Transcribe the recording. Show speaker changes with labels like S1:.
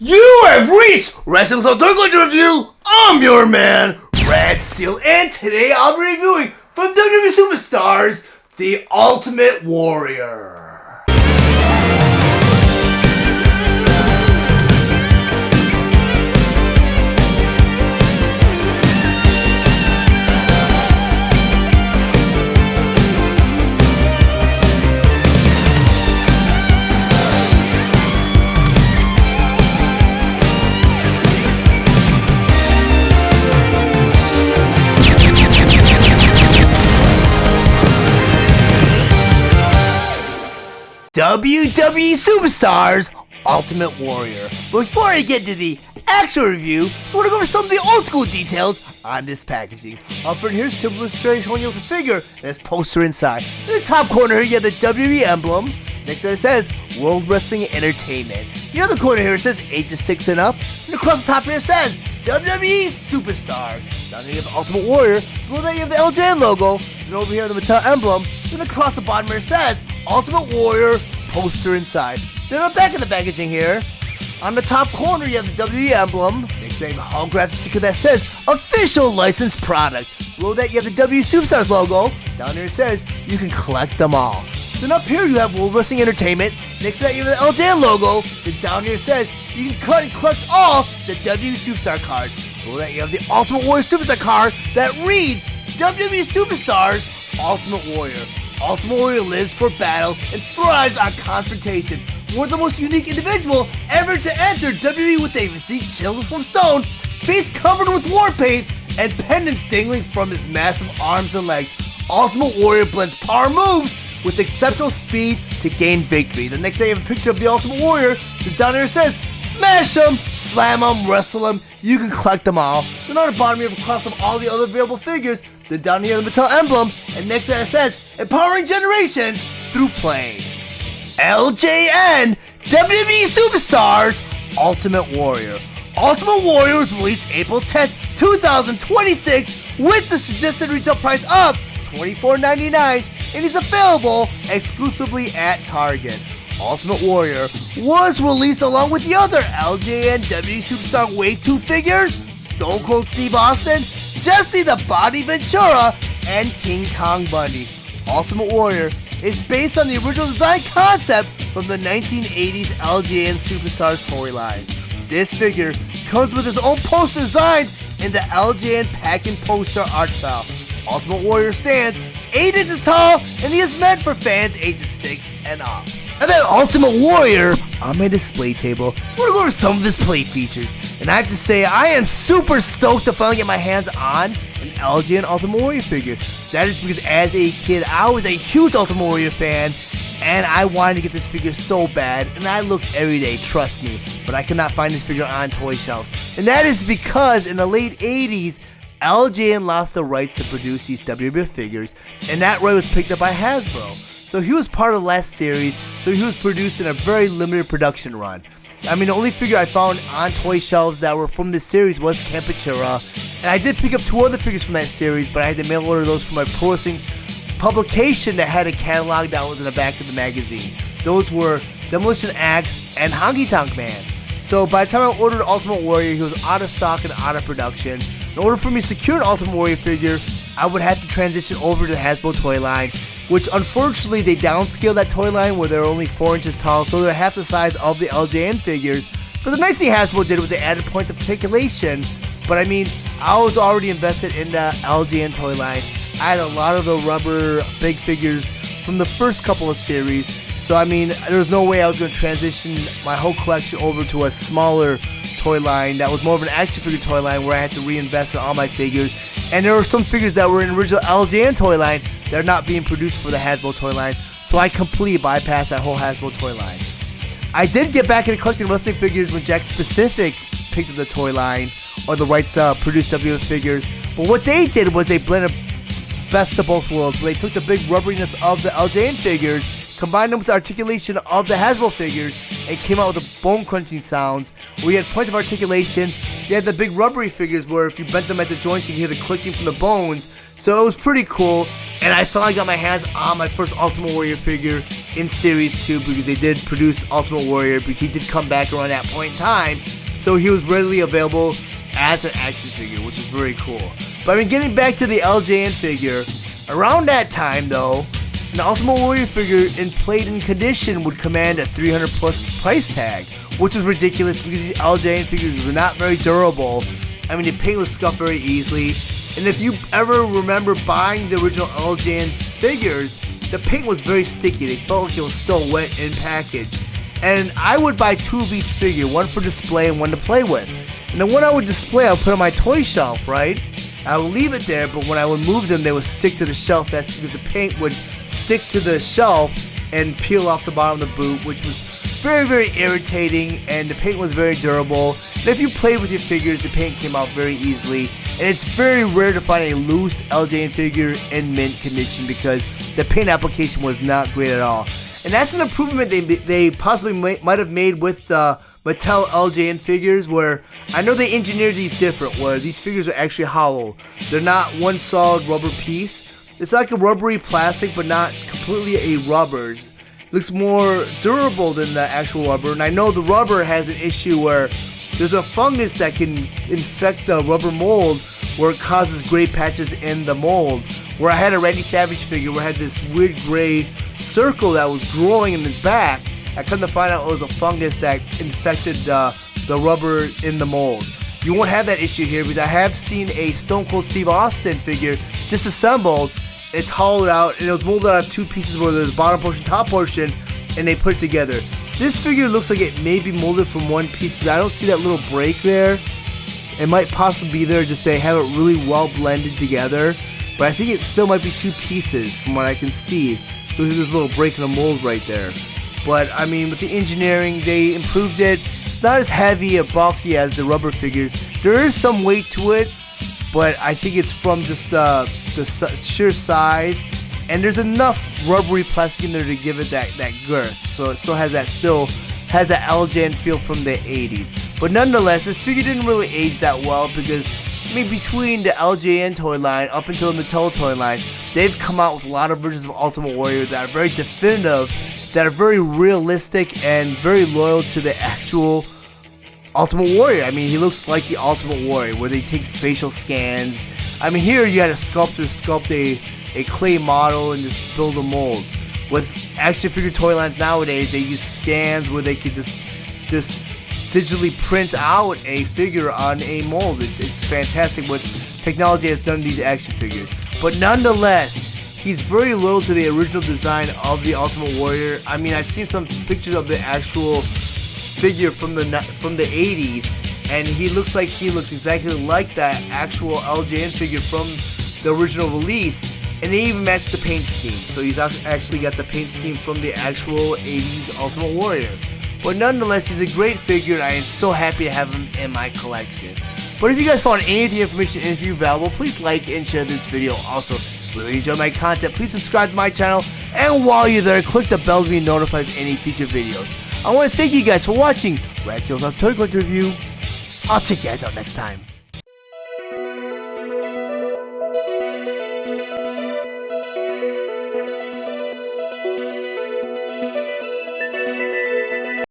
S1: You have reached Wrestling LJN Review. I'm your man, Steele, and today I'll be reviewing from WWE Superstars, The Ultimate Warrior. WWE Superstars Ultimate Warrior. But before I get to the actual review, I want to go over some of the old school details on this packaging. Up front here's typical illustration showing you the figure and its poster inside. In the top corner here you have the WWE emblem. Next to it says World Wrestling Entertainment. The other corner here says ages 6 and up. And across the top here it says WWE Superstars. Down here you have the Ultimate Warrior. Below that you have the LJN logo. And over here the Mattel emblem. Then across the bottom here it says Ultimate Warrior poster inside. Then on the back of the packaging here, on the top corner you have the WWE emblem. Next to it you have a holographic sticker that says Official Licensed Product. Below that you have the WWE Superstars logo. Down here it says you can collect them all. Then up here you have World Wrestling Entertainment. Next to that you have the LJN logo. Then down here it says you can cut and collect all the WWE Superstar cards. Below that you have the Ultimate Warrior Superstar card that reads WWE Superstars Ultimate Warrior. Ultimate Warrior lives for battle and thrives on confrontation. One of the most unique individual ever to enter WWE with a physique chiseled from stone, face covered with war paint, and pendants dangling from his massive arms and legs. Ultimate Warrior blends power moves with exceptional speed to gain victory. The next day you have a picture of the Ultimate Warrior. So down here it says, smash him, slam him, wrestle him. You can collect them all. Then on the bottom you have across them all the other available figures. Then down here the Mattel emblem. And next to that it says, empowering generations through play. LJN WWE Superstars Ultimate Warrior. Ultimate Warrior was released April 10th, 2026 with the suggested retail price of $24.99 and is available exclusively at Target. Ultimate Warrior was released along with the other LJN WWE Superstar Wave 2 figures, Stone Cold Steve Austin, Jesse the Body Ventura, and King Kong Bundy. Ultimate Warrior is based on the original design concept from the 1980s LJN Superstars storyline. This figure comes with his own poster designed in the LJN pack and poster art style. Ultimate Warrior stands 8 inches tall and he is meant for fans ages 6 and up. And then Ultimate Warrior on my display table. So we're going to go over some of his play features. And I have to say, I am super stoked to finally get my hands on an LJN Ultimate Warrior figure. That is because as a kid, I was a huge Ultimate Warrior fan. And I wanted to get this figure so bad. And I looked every day, trust me. But I could not find this figure on toy shelves. And that is because in the late 80s, LJN lost the rights to produce these WWE figures. And that right was picked up by Hasbro. So he was part of the last series, so he was producing a very limited production run. I mean, the only figure I found on toy shelves that were from this series was Kempachira. And I did pick up 2 other figures from that series, but I had to mail order those from my Pro Wrestling publication that had a catalog that was in the back of the magazine. Those were Demolition Axe and Honky Tonk Man. So by the time I ordered Ultimate Warrior, he was out of stock and out of production. In order for me to secure an Ultimate Warrior figure, I would have to transition over to the Hasbro toy line, which unfortunately they downscaled that toy line where they're only 4 inches tall, so they're half the size of the LJN figures. But the nice thing Hasbro did was they added points of articulation. But I mean, I was already invested in the LJN toy line. I had a lot of the rubber big figures from the first couple of series. So I mean, there was no way I was going to transition my whole collection over to a smaller toy line that was more of an action figure toy line where I had to reinvest in all my figures. And there were some figures that were in the original LJN toy line that are not being produced for the Hasbro toy line. So I completely bypassed that whole Hasbro toy line. I did get back into collecting wrestling figures when Jakks Pacific picked up the toy line or the rights to produce WWE figures. But what they did was they blended best of both worlds. They took the big rubberiness of the LJN figures, combined them with the articulation of the Hasbro figures, and came out with a bone crunching sound where you had points of articulation. You had the big rubbery figures where if you bent them at the joints you could hear the clicking from the bones. So it was pretty cool. and I finally got my hands on my first Ultimate Warrior figure in Series 2 because they did produce Ultimate Warrior because he did come back around that point in time, so he was readily available as an action figure, which is very cool. But I mean, getting back to the LJN figure, around that time though, an Ultimate Warrior figure in plate-in condition would command a $300 plus price tag, which was ridiculous because these LJN figures were not very durable. I mean, the paint was scuffed very easily, and if you ever remember buying the original LJN figures, the paint was very sticky. They felt like it was still wet in package. And I would buy 2 of each figure, one for display and one to play with. And the one I would display, I would put on my toy shelf, right? I would leave it there, but when I would move them, they would stick to the shelf. That's because the paint would stick to the shelf and peel off the bottom of the boot, which was very, very irritating, and the paint was very durable. And if you played with your figures, the paint came out very easily. And it's very rare to find a loose LJN figure in mint condition because the paint application was not great at all. And that's an improvement they possibly might have made with the Mattel LJN figures, where I know they engineered these different, where these figures are actually hollow. They're not one solid rubber piece. It's like a rubbery plastic, but not completely a rubber. It looks more durable than the actual rubber. And I know the rubber has an issue where there's a fungus that can infect the rubber mold, where it causes gray patches in the mold. Where I had a Randy Savage figure where I had this weird gray circle that was growing in his back. I come to find out it was a fungus that infected the rubber in the mold. You won't have that issue here because I have seen a Stone Cold Steve Austin figure disassembled. It's hollowed out and it was molded out of 2 pieces where there's bottom portion, top portion, and they put it together. This figure looks like it may be molded from one piece because I don't see that little break there. It might possibly be there, just they have it really well blended together. But I think it still might be 2 pieces from what I can see. There's this little break in the mold right there. But I mean, with the engineering, they improved it. It's not as heavy or bulky as the rubber figures. There is some weight to it, but I think it's from just the sheer size. And there's enough rubbery plastic in there to give it that girth. So it still has that LJN feel from the 80s. But nonetheless, this figure didn't really age that well because, I mean, between the LJN toy line up until the Mattel toy line, they've come out with a lot of versions of Ultimate Warrior that are very definitive, that are very realistic and very loyal to the actual Ultimate Warrior. I mean, he looks like the Ultimate Warrior, where they take facial scans. I mean, here you had a sculptor sculpt a clay model and just build a mold. With action figure toy lines nowadays, they use scans where they could just digitally print out a figure on a mold. It's fantastic what technology has done to these action figures. But nonetheless, he's very loyal to the original design of the Ultimate Warrior. I mean, I've seen some pictures of the actual figure from the 80s, and he looks exactly like that actual LJN figure from the original release. And they even match the paint scheme. So he's actually got the paint scheme from the actual 80s Ultimate Warrior. But nonetheless, he's a great figure, and I am so happy to have him in my collection. But if you guys found any of the information in this review valuable, please like and share this video. Also, if you really enjoy my content, please subscribe to my channel. And while you're there, click the bell to be notified of any future videos. I want to thank you guys for watching Rat Tails Toy Collector Review. I'll check you guys out next time.